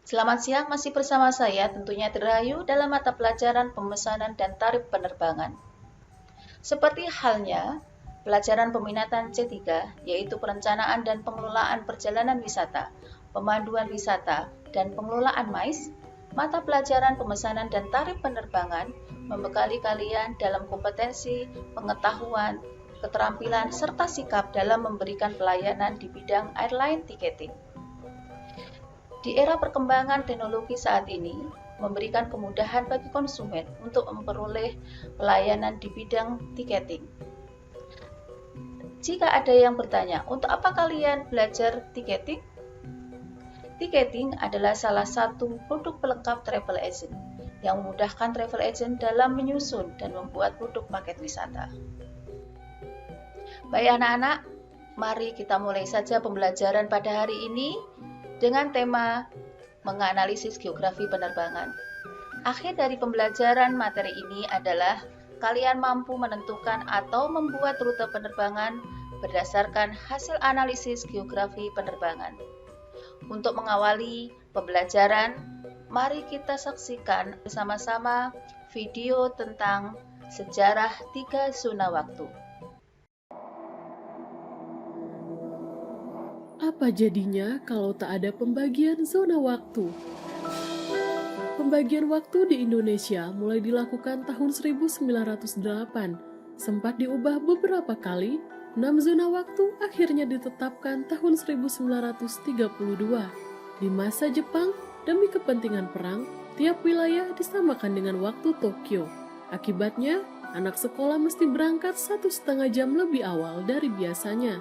Selamat siang, masih bersama saya tentunya Terayu dalam mata pelajaran pemesanan dan tarif penerbangan. Seperti halnya pelajaran peminatan C3, yaitu perencanaan dan pengelolaan perjalanan wisata, pemanduan wisata, dan pengelolaan MICE, mata pelajaran pemesanan dan tarif penerbangan membekali kalian dalam kompetensi, pengetahuan, keterampilan, serta sikap dalam memberikan pelayanan di bidang airline ticketing. Di era perkembangan teknologi saat ini, memberikan kemudahan bagi konsumen untuk memperoleh pelayanan di bidang tiketing. Jika ada yang bertanya, untuk apa kalian belajar tiketing? Tiketing adalah salah satu produk pelengkap travel agent yang memudahkan travel agent dalam menyusun dan membuat produk paket wisata. Baik anak-anak, mari kita mulai saja pembelajaran pada hari ini dengan tema menganalisis geografi penerbangan. Akhir dari pembelajaran materi ini adalah kalian mampu menentukan atau membuat rute penerbangan berdasarkan hasil analisis geografi penerbangan. Untuk mengawali pembelajaran, mari kita saksikan bersama-sama video tentang sejarah 3 zona waktu. Apa jadinya kalau tak ada pembagian zona waktu? Pembagian waktu di Indonesia mulai dilakukan tahun 1908. Sempat diubah beberapa kali, 6 zona waktu akhirnya ditetapkan tahun 1932. Di masa Jepang, demi kepentingan perang, tiap wilayah disamakan dengan waktu Tokyo. Akibatnya, anak sekolah mesti berangkat 1,5 jam lebih awal dari biasanya.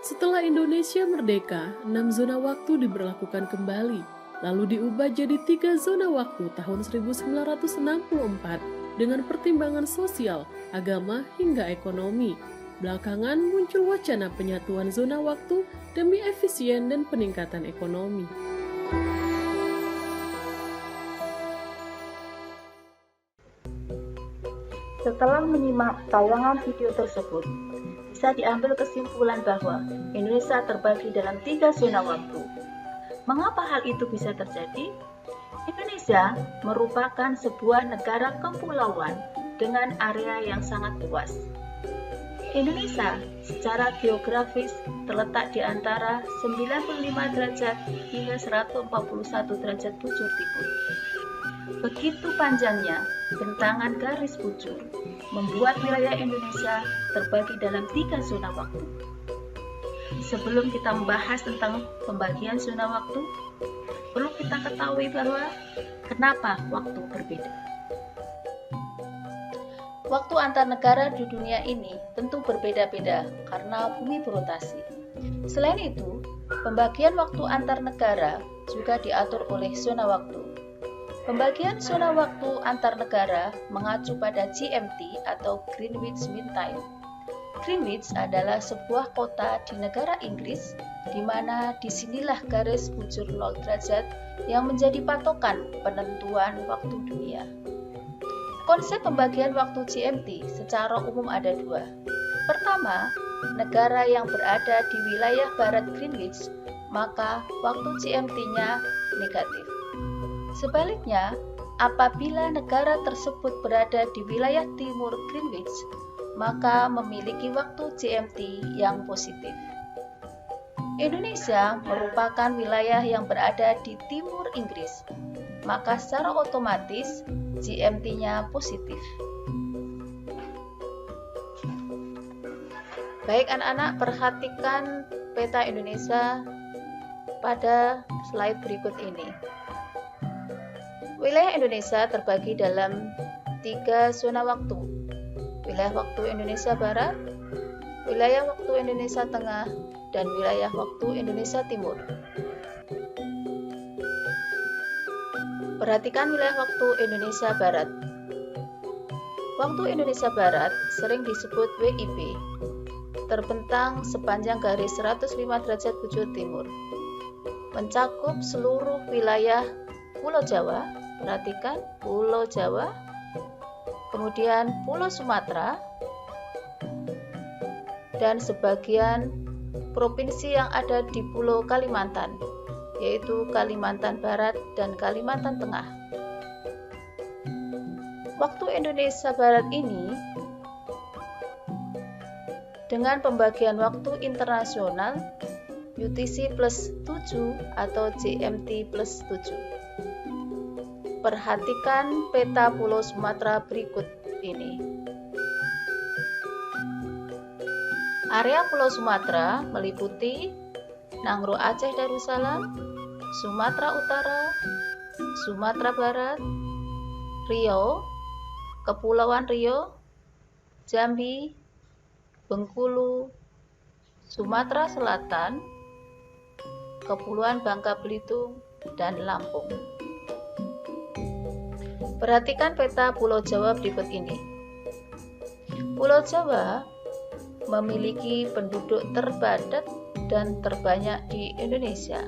Setelah Indonesia merdeka, 6 zona waktu diberlakukan kembali, lalu diubah jadi 3 zona waktu tahun 1964 dengan pertimbangan sosial, agama, hingga ekonomi. Belakangan muncul wacana penyatuan zona waktu demi efisien dan peningkatan ekonomi. Setelah menyimak tayangan video tersebut, bisa diambil kesimpulan bahwa Indonesia terbagi dalam 3 zona waktu. Mengapa hal itu bisa terjadi? Indonesia merupakan sebuah negara kepulauan dengan area yang sangat luas. Indonesia secara geografis terletak di antara 95 derajat hingga 141 derajat bujur timur. Begitu panjangnya bentangan garis bujur membuat wilayah Indonesia terbagi dalam 3 zona waktu. Sebelum kita membahas tentang pembagian zona waktu, perlu kita ketahui bahwa kenapa waktu berbeda. Waktu antar negara di dunia ini tentu berbeda-beda karena bumi berotasi. Selain itu, pembagian waktu antar negara juga diatur oleh zona waktu. Pembagian zona waktu antar negara mengacu pada GMT atau Greenwich Mean Time. Greenwich adalah sebuah kota di negara Inggris, di mana disinilah garis bujur 0 derajat yang menjadi patokan penentuan waktu dunia. Konsep pembagian waktu GMT secara umum ada 2. Pertama, negara yang berada di wilayah barat Greenwich, maka waktu GMT-nya negatif. Sebaliknya, apabila negara tersebut berada di wilayah timur Greenwich, maka memiliki waktu GMT yang positif. Indonesia merupakan wilayah yang berada di timur Inggris, maka secara otomatis GMT-nya positif. Baik anak-anak, perhatikan peta Indonesia pada slide berikut ini. Wilayah Indonesia terbagi dalam 3 zona waktu. Wilayah waktu Indonesia Barat, wilayah waktu Indonesia Tengah, dan wilayah waktu Indonesia Timur. Perhatikan wilayah waktu Indonesia Barat. Waktu Indonesia Barat sering disebut WIB, terbentang sepanjang garis 105 derajat bujur timur, mencakup seluruh wilayah Pulau Jawa. Perhatikan Pulau Jawa, kemudian Pulau Sumatera, dan sebagian provinsi yang ada di Pulau Kalimantan, yaitu Kalimantan Barat dan Kalimantan Tengah. Waktu Indonesia Barat ini dengan pembagian waktu internasional UTC plus 7 atau GMT plus 7. Perhatikan peta Pulau Sumatera berikut ini. Area Pulau Sumatera meliputi Nangro Aceh Darussalam, Sumatera Utara, Sumatera Barat, Riau, Kepulauan Riau, Jambi, Bengkulu, Sumatera Selatan, Kepulauan Bangka Belitung, dan Lampung. Perhatikan peta Pulau Jawa berikut ini. Pulau Jawa memiliki penduduk terpadat dan terbanyak di Indonesia.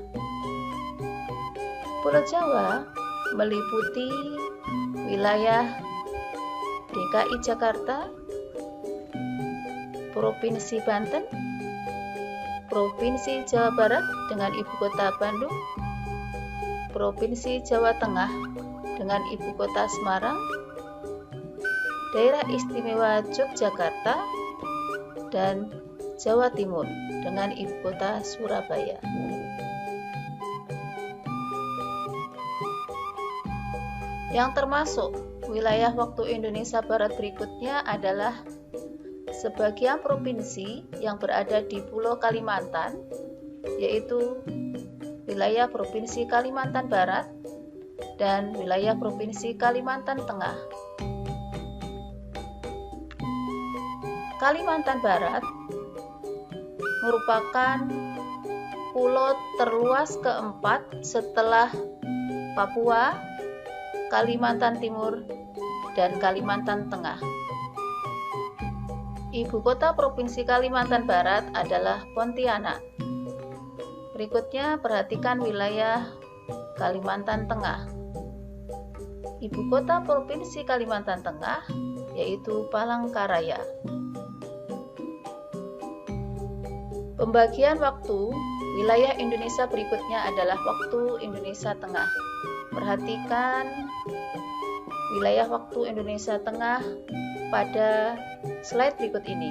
Pulau Jawa meliputi wilayah DKI Jakarta, Provinsi Banten, Provinsi Jawa Barat dengan ibu kota Bandung, Provinsi Jawa Tengah dengan ibu kota Semarang, Daerah Istimewa Yogyakarta, dan Jawa Timur dengan ibu kota Surabaya. Yang termasuk wilayah waktu Indonesia Barat berikutnya adalah sebagian provinsi yang berada di Pulau Kalimantan, yaitu wilayah Provinsi Kalimantan Barat dan wilayah Provinsi Kalimantan Tengah. Kalimantan Barat merupakan pulau terluas keempat setelah Papua, Kalimantan Timur, dan Kalimantan Tengah. Ibu kota Provinsi Kalimantan Barat adalah Pontianak. Berikutnya perhatikan wilayah Kalimantan Tengah. Ibu kota Provinsi Kalimantan Tengah yaitu Palangkaraya. Pembagian waktu wilayah Indonesia berikutnya adalah waktu Indonesia Tengah. Perhatikan wilayah waktu Indonesia Tengah pada slide berikut ini.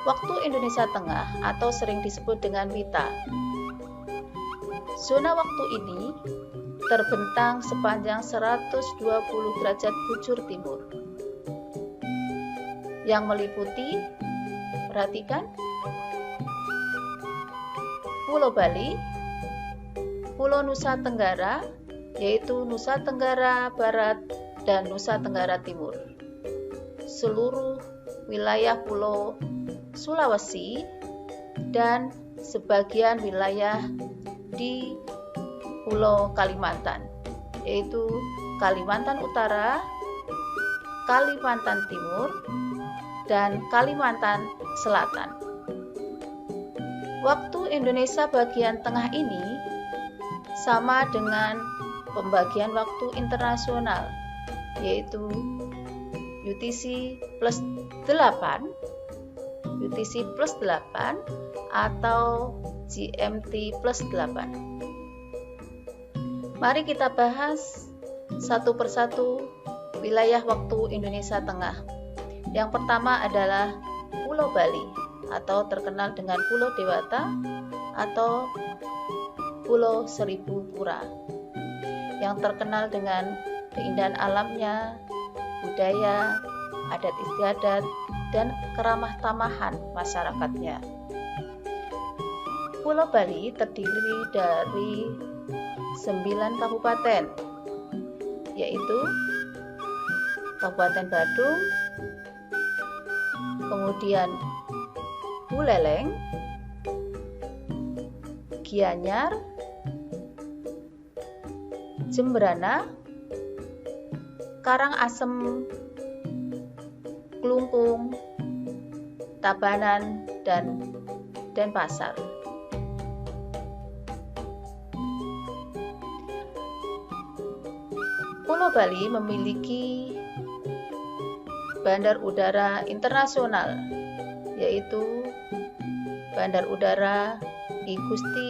Waktu Indonesia Tengah atau sering disebut dengan WITA. Zona waktu ini terbentang sepanjang 120 derajat bujur timur yang meliputi, perhatikan, Pulau Bali, Pulau Nusa Tenggara, yaitu Nusa Tenggara Barat dan Nusa Tenggara Timur, seluruh wilayah Pulau Sulawesi, dan sebagian wilayah di Pulau Kalimantan, yaitu Kalimantan Utara, Kalimantan Timur, dan Kalimantan Selatan. Waktu Indonesia bagian tengah ini sama dengan pembagian waktu internasional, yaitu UTC plus 8, UTC plus 8, atau GMT plus 8. Mari kita bahas satu persatu wilayah waktu Indonesia Tengah. Yang pertama adalah Pulau Bali atau terkenal dengan Pulau Dewata atau Pulau Seribu Pura, yang terkenal dengan keindahan alamnya, budaya, adat istiadat, dan keramah tamahan masyarakatnya. Pulau Bali terdiri dari 9 kabupaten, yaitu Kabupaten Badung, kemudian Buleleng, Gianyar, Jembrana, Karangasem, Klungkung, Tabanan, dan Denpasar. Pulau Bali memiliki bandar udara internasional, yaitu Bandar Udara I Gusti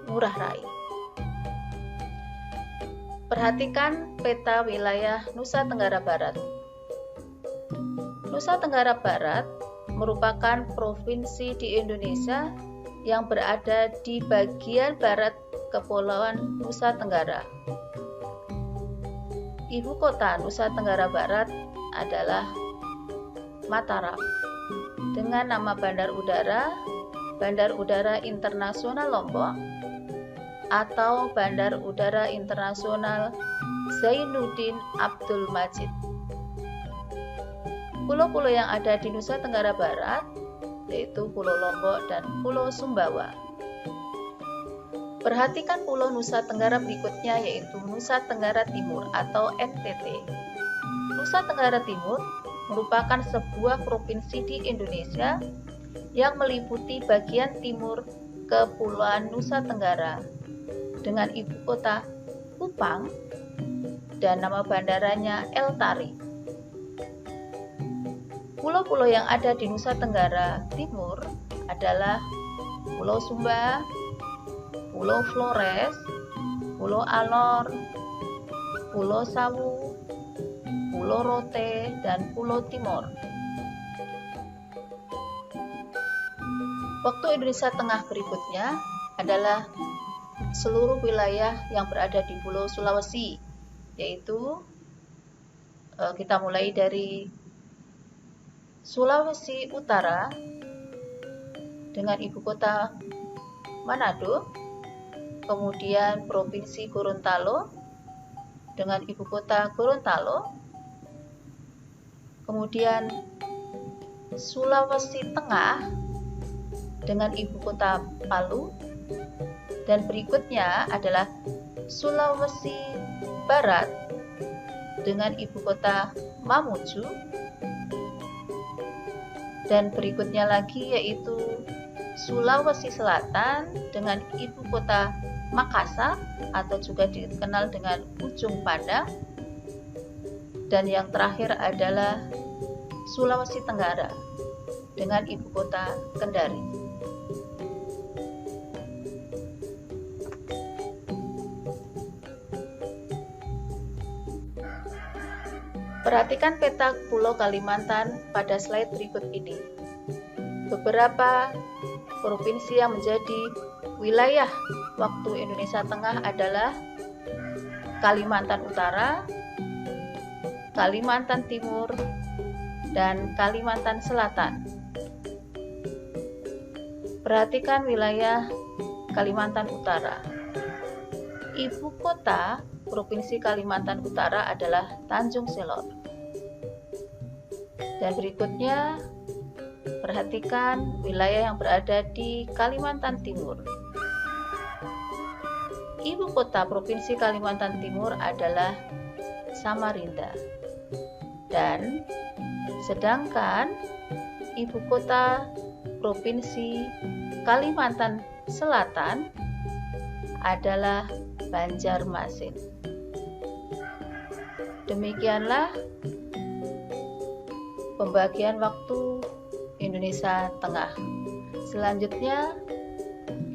Ngurah Rai. Perhatikan peta wilayah Nusa Tenggara Barat. Nusa Tenggara Barat merupakan provinsi di Indonesia yang berada di bagian barat Kepulauan Nusa Tenggara. Ibu kota Nusa Tenggara Barat adalah Mataram, dengan nama Bandar Udara Internasional Lombok atau Bandar Udara Internasional Zainuddin Abdul Majid. Pulau-pulau yang ada di Nusa Tenggara Barat yaitu Pulau Lombok dan Pulau Sumbawa. Perhatikan pulau Nusa Tenggara berikutnya yaitu Nusa Tenggara Timur atau NTT. Nusa Tenggara Timur merupakan sebuah provinsi di Indonesia yang meliputi bagian timur Kepulauan Nusa Tenggara dengan ibu kota Kupang dan nama bandaranya El Tari. Pulau-pulau yang ada di Nusa Tenggara Timur adalah Pulau Sumba, Pulau Flores, Pulau Alor, Pulau Sawu, Pulau Rote, dan Pulau Timor. Waktu Indonesia Tengah berikutnya adalah seluruh wilayah yang berada di Pulau Sulawesi, yaitu kita mulai dari Sulawesi Utara dengan ibu kota Manado, kemudian Provinsi Gorontalo dengan ibu kota Gorontalo, kemudian Sulawesi Tengah dengan ibu kota Palu, dan berikutnya adalah Sulawesi Barat dengan ibu kota Mamuju, dan berikutnya lagi yaitu Sulawesi Selatan dengan ibu kota Makassar atau juga dikenal dengan Ujung Pandang, dan yang terakhir adalah Sulawesi Tenggara dengan ibu kota Kendari. Perhatikan peta Pulau Kalimantan pada slide berikut ini. Beberapa provinsi yang menjadi wilayah waktu Indonesia Tengah adalah Kalimantan Utara, Kalimantan Timur, dan Kalimantan Selatan. Perhatikan wilayah Kalimantan Utara. Ibu kota Provinsi Kalimantan Utara adalah Tanjung Selor. Dan berikutnya, perhatikan wilayah yang berada di Kalimantan Timur. Ibu kota Provinsi Kalimantan Timur adalah Samarinda. Dan sedangkan ibu kota Provinsi Kalimantan Selatan adalah Banjarmasin. Demikianlah pembagian waktu Indonesia Tengah. Selanjutnya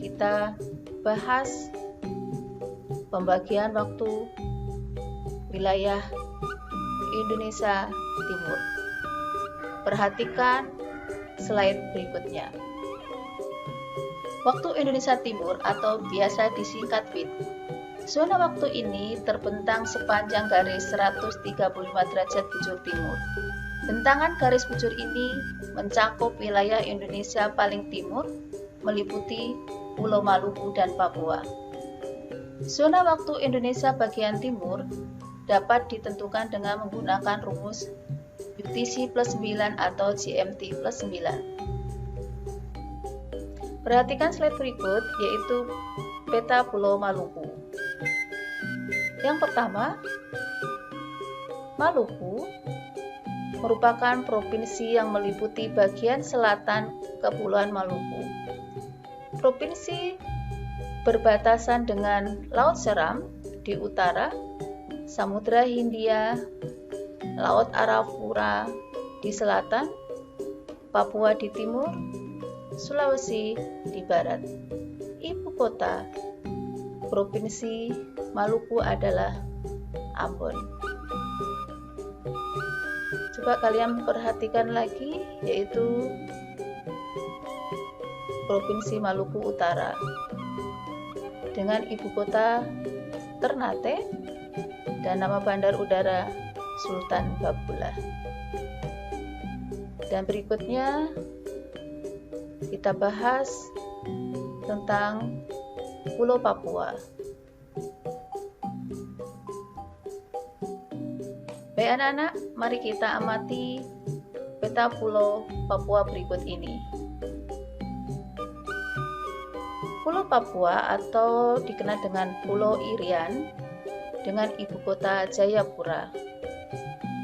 kita bahas pembagian waktu wilayah Indonesia Timur. Perhatikan slide berikutnya. Waktu Indonesia Timur atau biasa disingkat WIT. Zona waktu ini terbentang sepanjang garis 135 derajat bujur timur. Bentangan garis bujur ini mencakup wilayah Indonesia paling timur, meliputi Pulau Maluku dan Papua. Zona waktu Indonesia bagian timur dapat ditentukan dengan menggunakan rumus UTC plus 9 atau GMT plus 9. Perhatikan slide berikut, yaitu peta Pulau Maluku. Yang pertama, Maluku merupakan provinsi yang meliputi bagian selatan Kepulauan Maluku. Provinsi berbatasan dengan Laut Seram di utara, Samudra Hindia, Laut Arafura di selatan, Papua di timur, Sulawesi di barat. kota Provinsi Maluku adalah Ambon. Coba kalian perhatikan lagi, yaitu Provinsi Maluku Utara dengan ibu kota Ternate dan nama bandar udara Sultan Babulah. Dan berikutnya kita bahas tentang Pulau Papua. Baik anak-anak, mari kita amati peta Pulau Papua berikut ini. Pulau Papua atau dikenal dengan Pulau Irian dengan ibu kota Jayapura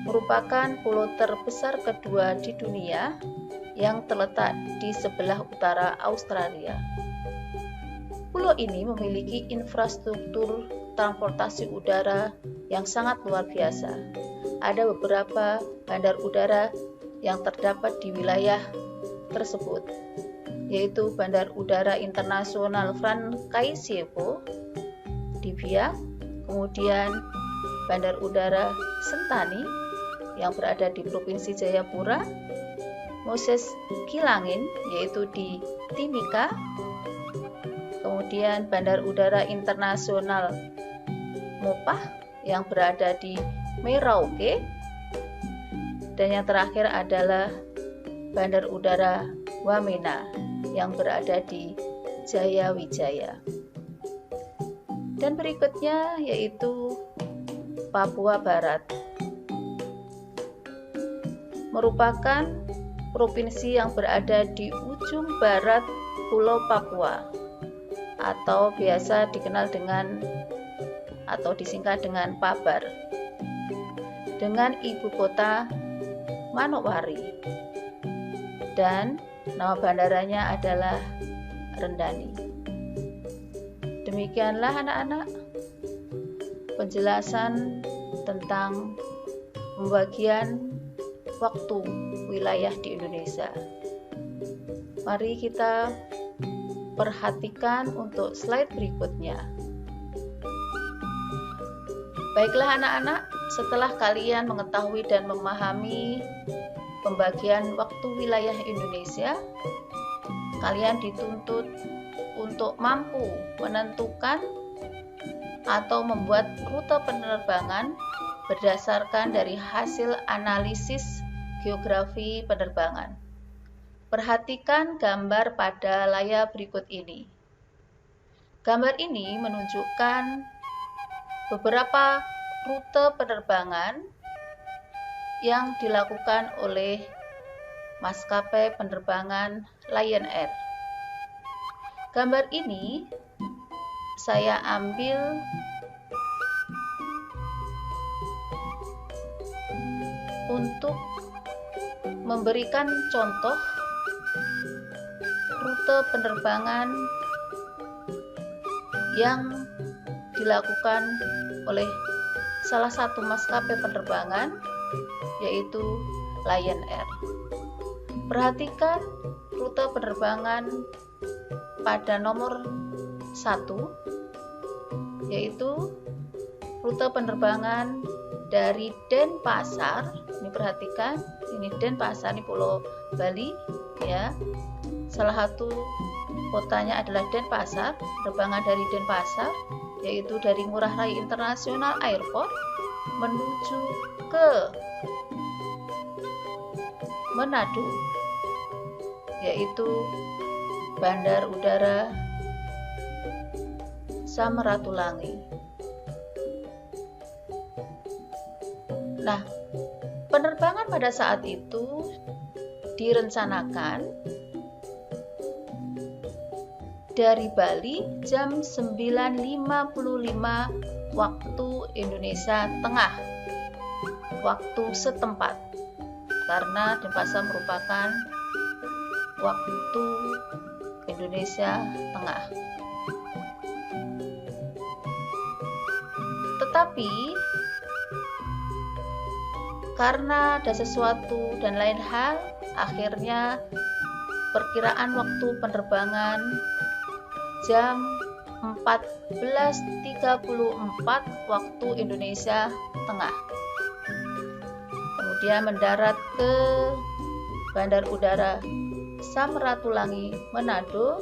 merupakan pulau terbesar kedua di dunia yang terletak di sebelah utara Australia. Pulau ini memiliki infrastruktur transportasi udara yang sangat luar biasa. Ada beberapa bandar udara yang terdapat di wilayah tersebut, yaitu Bandar Udara Internasional Francaisevo di Biak, kemudian Bandar Udara Sentani yang berada di Provinsi Jayapura, Moses Kilangin yaitu di Timika, kemudian Bandar Udara Internasional Mopah yang berada di Merauke, dan yang terakhir adalah Bandar Udara Wamena yang berada di Jayawijaya. Dan berikutnya yaitu Papua Barat, merupakan provinsi yang berada di ujung barat Pulau Papua atau biasa dikenal dengan atau disingkat dengan Pabar, dengan ibu kota Manokwari dan nama bandaranya adalah Rendani. Demikianlah anak-anak penjelasan tentang pembagian waktu wilayah di Indonesia. Mari kita perhatikan untuk slide berikutnya. Baiklah anak-anak, setelah kalian mengetahui dan memahami pembagian waktu wilayah Indonesia, kalian dituntut untuk mampu menentukan atau membuat rute penerbangan berdasarkan dari hasil analisis geografi penerbangan. Perhatikan gambar pada layar berikut ini. Gambar ini menunjukkan beberapa rute penerbangan yang dilakukan oleh maskapai penerbangan Lion Air. Gambar ini saya ambil untuk memberikan contoh rute penerbangan yang dilakukan oleh salah satu maskapai penerbangan, yaitu Lion Air. Perhatikan rute penerbangan pada nomor 1, yaitu rute penerbangan dari Denpasar. Ini perhatikan, ini Denpasar, ini Pulau Bali ya. Salah satu kotanya adalah Denpasar. Penerbangan dari Denpasar yaitu dari Ngurah Rai International Airport menuju ke Manado, yaitu Bandar Udara Samratulangi. Nah, penerbangan pada saat itu direncanakan dari Bali jam 9.55 waktu Indonesia Tengah, waktu setempat, karena Denpasar merupakan waktu Indonesia Tengah. Tetapi karena ada sesuatu dan lain hal, akhirnya perkiraan waktu penerbangan jam 14.34 waktu Indonesia Tengah. Kemudian mendarat ke Bandar Udara Samratulangi, Manado.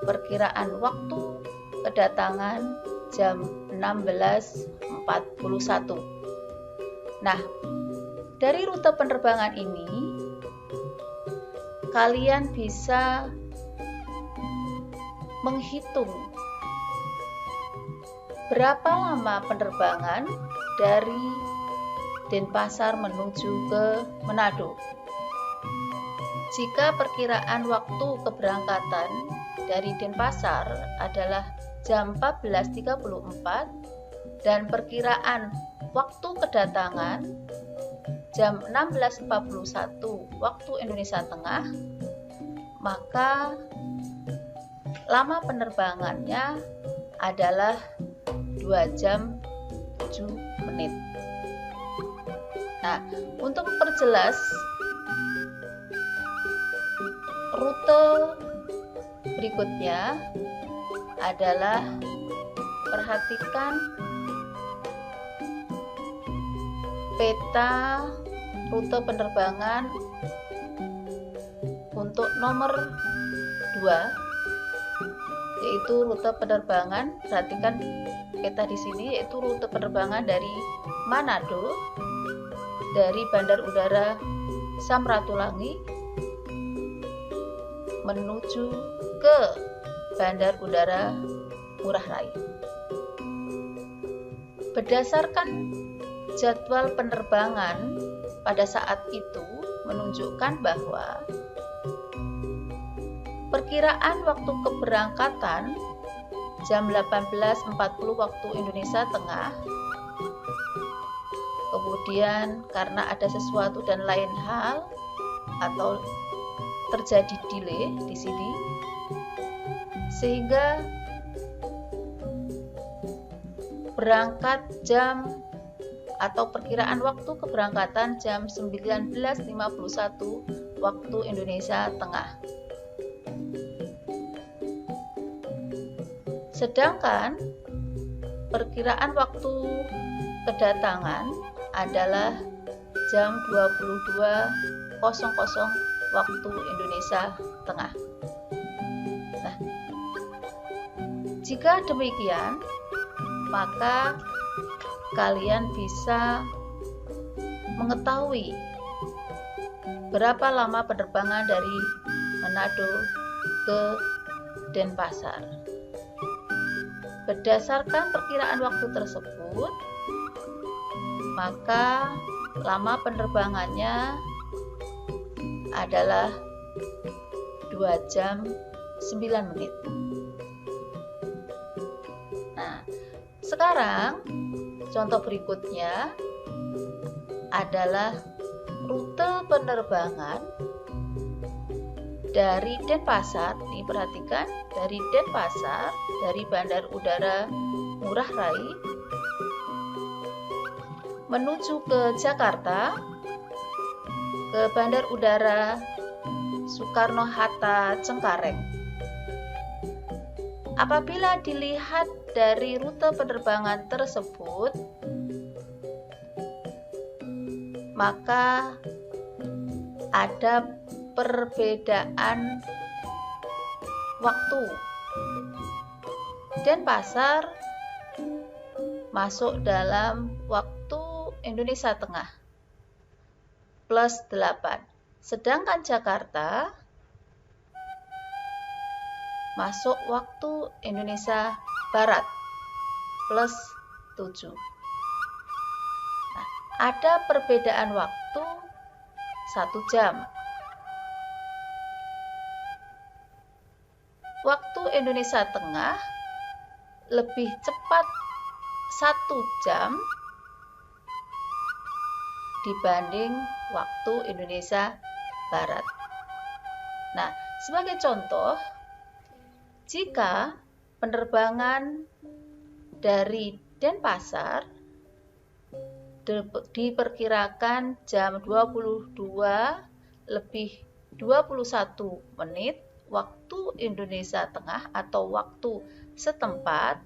Perkiraan waktu kedatangan jam 16.41. Nah, dari rute penerbangan ini kalian bisa menghitung berapa lama penerbangan dari Denpasar menuju ke Manado. Jika perkiraan waktu keberangkatan dari Denpasar adalah jam 14.34 dan perkiraan waktu kedatangan jam 16.41 waktu Indonesia Tengah, maka lama penerbangannya adalah 2 jam 7 menit. Nah, untuk memperjelas rute berikutnya adalah perhatikan peta rute penerbangan untuk nomor 2, yaitu rute penerbangan. Perhatikan peta di sini, yaitu rute penerbangan dari Manado, dari Bandar Udara Samratulangi menuju ke Bandar Udara Ngurah Rai. Berdasarkan jadwal penerbangan pada saat itu menunjukkan bahwa perkiraan waktu keberangkatan jam 18.40 waktu Indonesia Tengah. Kemudian karena ada sesuatu dan lain hal atau terjadi delay di sini, sehingga berangkat jam atau perkiraan waktu keberangkatan jam 19.51 waktu Indonesia Tengah. Sedangkan perkiraan waktu kedatangan adalah jam 22.00 waktu Indonesia Tengah. Nah, jika demikian, maka kalian bisa mengetahui berapa lama penerbangan dari Manado ke Denpasar. Berdasarkan perkiraan waktu tersebut, maka lama penerbangannya adalah 2 jam 9 menit. Nah, sekarang contoh berikutnya adalah rute penerbangan dari Denpasar. Nih, perhatikan, dari Denpasar, dari Bandar Udara Ngurah Rai menuju ke Jakarta, ke Bandar Udara Soekarno-Hatta Cengkareng. Apabila dilihat dari rute penerbangan tersebut, maka ada perbedaan waktu. Denpasar masuk dalam waktu Indonesia Tengah plus 8, sedangkan Jakarta masuk waktu Indonesia Barat plus 7. Nah, ada perbedaan waktu 1 jam. Waktu Indonesia Tengah lebih cepat 1 jam dibanding waktu Indonesia Barat. Nah, sebagai contoh, jika penerbangan dari Denpasar diperkirakan jam 22 lebih 21 menit waktu Indonesia Tengah atau waktu setempat,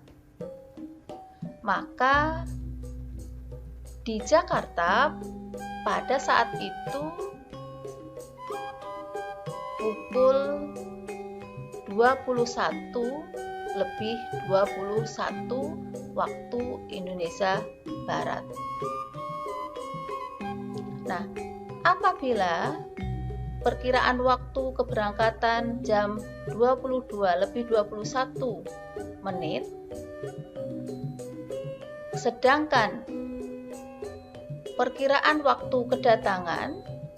maka di Jakarta pada saat itu pukul 21:21 waktu Indonesia Barat. Nah, apabila perkiraan waktu keberangkatan jam 22:21, sedangkan perkiraan waktu kedatangan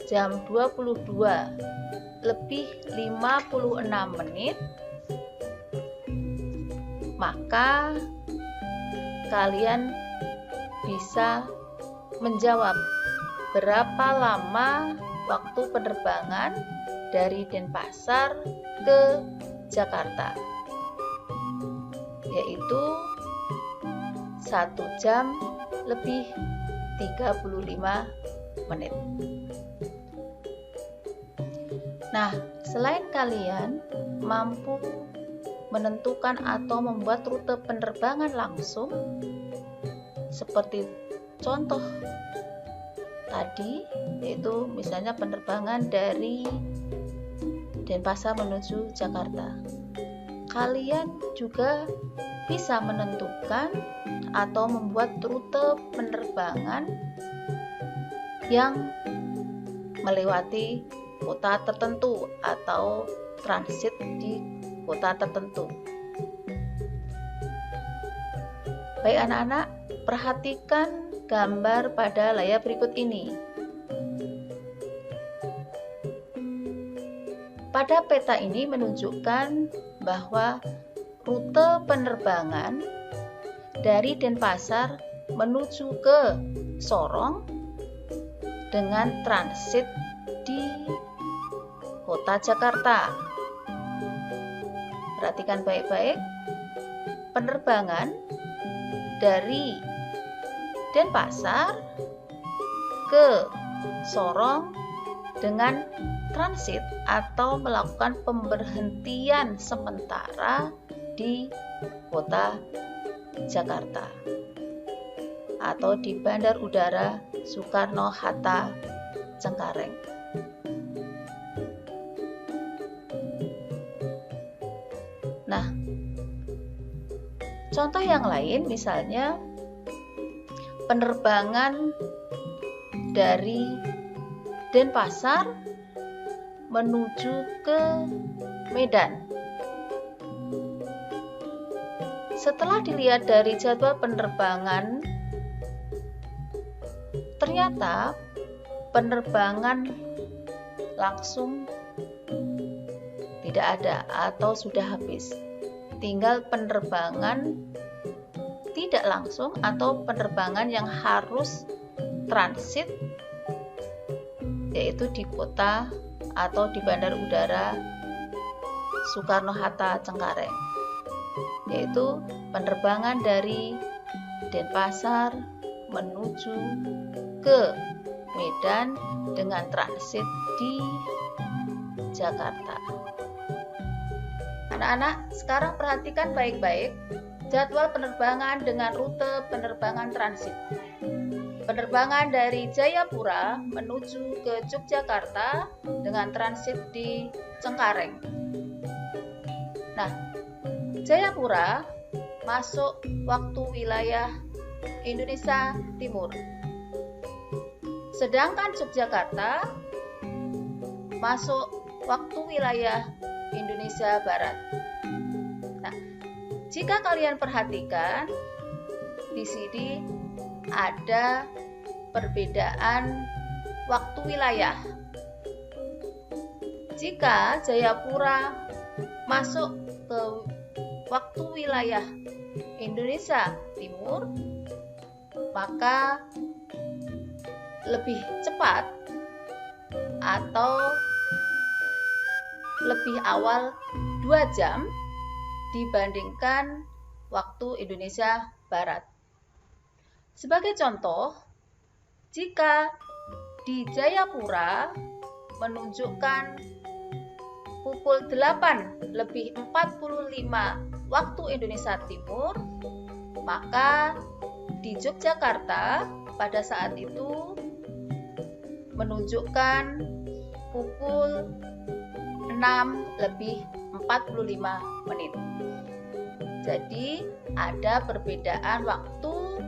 jam 22:56, maka kalian bisa menjawab berapa lama waktu penerbangan dari Denpasar ke Jakarta, yaitu 1 jam lebih 35 menit. Nah, selain kalian mampu menentukan atau membuat rute penerbangan langsung, seperti contoh tadi, yaitu misalnya penerbangan dari Denpasar menuju Jakarta, kalian juga bisa menentukan atau membuat rute penerbangan yang melewati kota tertentu atau transit di kota tertentu. Baik anak-anak, perhatikan gambar pada layar berikut ini. Pada peta ini menunjukkan bahwa rute penerbangan dari Denpasar menuju ke Sorong dengan transit di kota Jakarta. Perhatikan baik-baik, penerbangan dari Denpasar ke Sorong dengan transit atau melakukan pemberhentian sementara di kota Jakarta atau di Bandar Udara Soekarno-Hatta Cengkareng. Nah, contoh yang lain misalnya penerbangan dari Denpasar menuju ke Medan. Setelah dilihat dari jadwal penerbangan, ternyata penerbangan langsung tidak ada atau sudah habis. Tinggal penerbangan tidak langsung atau penerbangan yang harus transit, yaitu di kota atau di Bandar Udara Soekarno-Hatta Cengkareng, yaitu penerbangan dari Denpasar menuju ke Medan dengan transit di Jakarta. Anak-anak, sekarang perhatikan baik-baik jadwal penerbangan dengan rute penerbangan transit. Penerbangan dari Jayapura menuju ke Yogyakarta dengan transit di Cengkareng. Nah, Jayapura masuk waktu wilayah Indonesia Timur. Sedangkan Yogyakarta masuk waktu wilayah Indonesia Barat. Nah, jika kalian perhatikan di sini ada perbedaan waktu wilayah. Jika Jayapura masuk ke waktu wilayah Indonesia Timur, maka lebih cepat atau lebih awal 2 jam dibandingkan waktu Indonesia Barat. Sebagai contoh, jika di Jayapura menunjukkan pukul 8:45 waktu Indonesia Timur, maka di Yogyakarta pada saat itu menunjukkan pukul 6:45. Jadi ada perbedaan waktu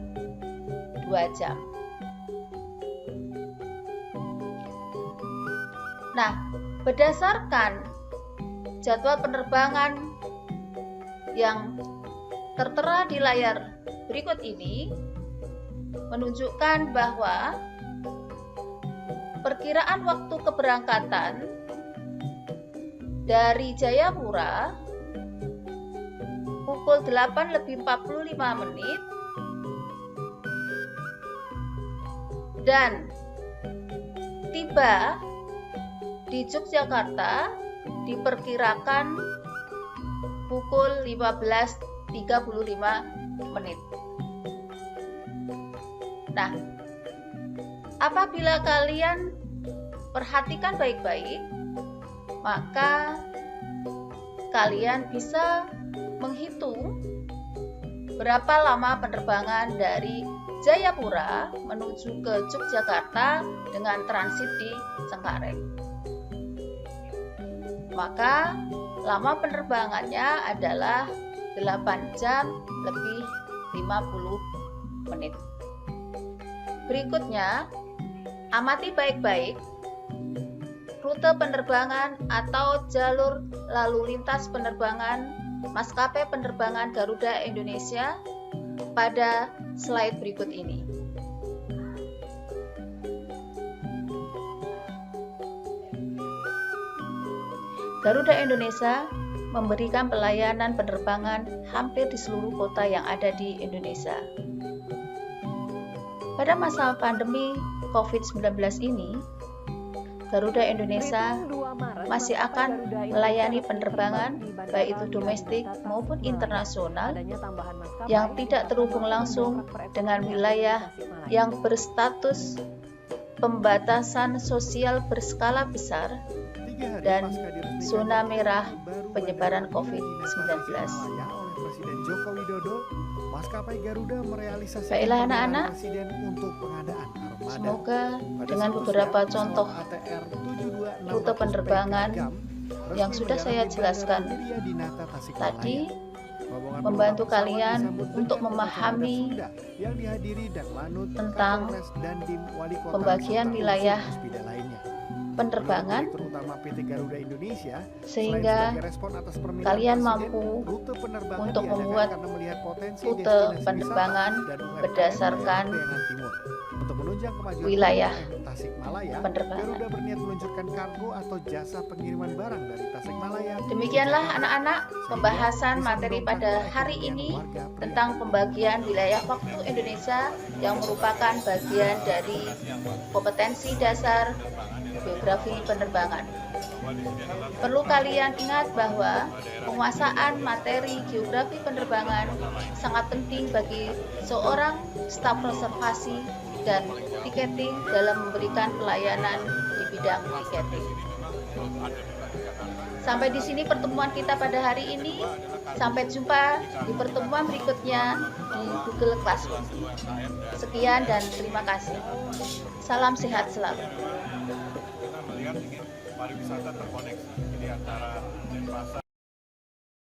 2 jam. Nah, berdasarkan jadwal penerbangan yang tertera di layar berikut ini menunjukkan bahwa perkiraan waktu keberangkatan dari Jayapura pukul 8:45 dan tiba di Yogyakarta diperkirakan pukul 15:35. Nah, apabila kalian perhatikan baik-baik, maka kalian bisa menghitung berapa lama penerbangan dari Jayapura menuju ke Yogyakarta dengan transit di Cengkareng. Maka lama penerbangannya adalah 8 jam lebih 50 menit. Berikutnya, amati baik-baik rute penerbangan atau jalur lalu lintas penerbangan maskapai penerbangan Garuda Indonesia pada slide berikut ini. Garuda Indonesia memberikan pelayanan penerbangan hampir di seluruh kota yang ada di Indonesia. Pada masa pandemi COVID-19 ini, Garuda Indonesia masih akan melayani penerbangan baik itu domestik maupun internasional yang tidak terhubung langsung dengan wilayah yang berstatus pembatasan sosial berskala besar dan zona merah penyebaran COVID-19. Baiklah anak-anak, semoga dengan beberapa contoh rute penerbangan yang sudah saya jelaskan tadi membantu kalian untuk memahami tentang pembagian wilayah penerbangan sehingga kalian mampu untuk membuat rute penerbangan berdasarkan wilayah penerbangan. Demikianlah anak-anak pembahasan materi pada hari ini tentang pembagian wilayah waktu Indonesia yang merupakan bagian dari kompetensi dasar geografi penerbangan. Perlu kalian ingat bahwa penguasaan materi geografi penerbangan sangat penting bagi seorang staf reservasi dan tiketing dalam memberikan pelayanan di bidang tiketing. Sampai di sini pertemuan kita pada hari ini. Sampai jumpa di pertemuan berikutnya di Google Classroom. Sekian dan terima kasih. Salam sehat selalu. Melihat ingin pariwisata terkoneksi, jadi antara